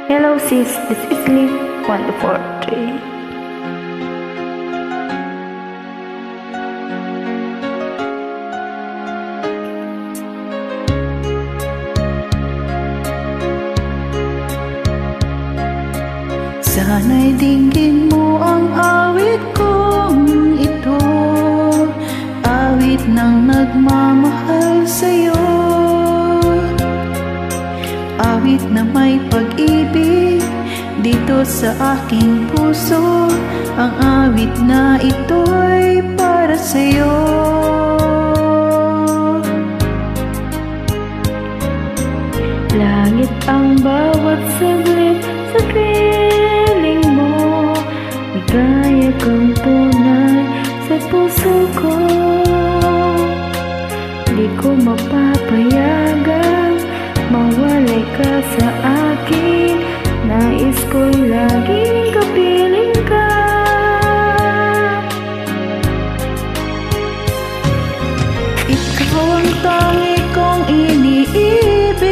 Hello sis, this is Liv 143. Sana'y dinggin mo ang awit kong ito, awit ng nagmamahal sa'yo, awit na may pag-ibig dito sa aking puso. Ang awit na ito'y para sa'yo. Langit ang bawat saglit sa piling mo, ligaya kang tunay sa puso ko. Di ko mapapayagang mawalay ka sa akin, nais ko'y laging kapiling ka. Ikaw ang tangi kong iniibig,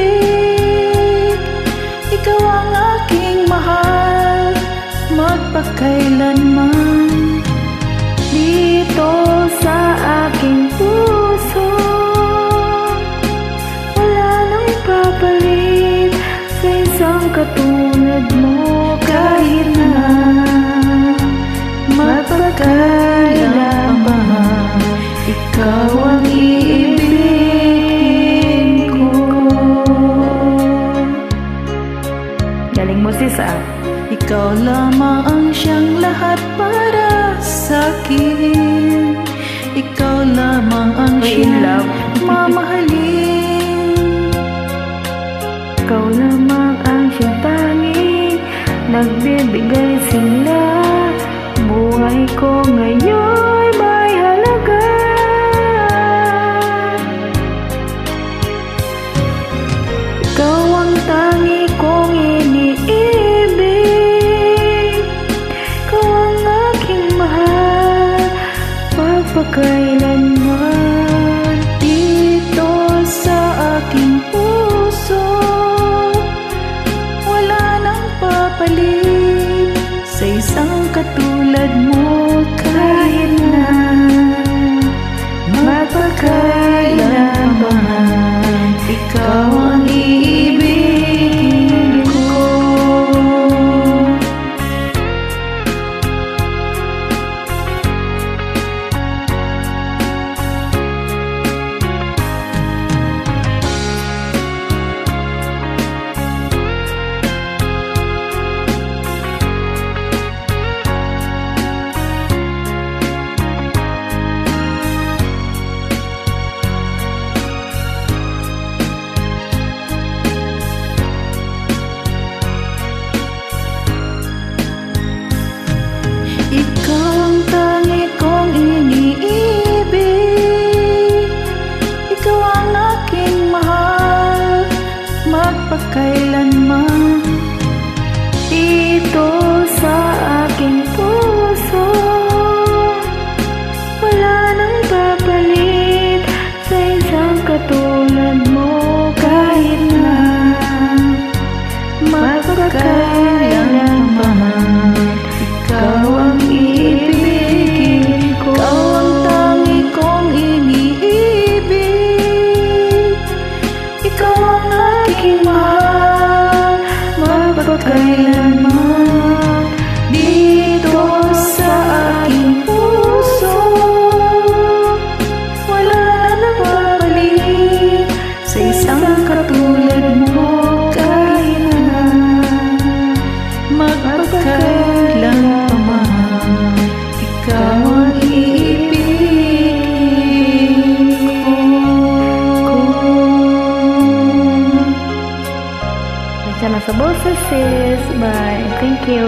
ikaw ang aking mahal magpakailanman. Dito sa aking puso wala nang papalit sa isang katulad mo. Kahit na magpakailanman, ikaw ang iibigin ko. Galing mo sis ah. Ikaw lamang ang siyang lahat para sa'kin, ikaw lamang ang siyang mamahalin. Ikaw lamang ang siyang tanging nagbibigay sila. Buhay ko ngayon may halaga. Ikaw ang tangi kong iniibig, ikaw ang aking mahal magpakailanman. Dito sa aking puso wala nang papalit sa isang katulad mo. Kahit na magpakailanman, ikaw ang iibigin ko. Ikaw ang tangi kong iniibig, ikaw ang aking mahal magpakailanman. Dito sa aking puso wala nang papalit sa isang katulad mo. Kahit na magpakailanman, ikaw ang iibigin ko. Ikaw ang tangi kong iniibig, ikaw ang aking mahal magpakailanman. Dito sa aking puso wala nang papalit sa isang katulad mo. Kahit na magpakailanman, ikaw ang iibigin ko. Sama sa boses sis. Bye. Thank you.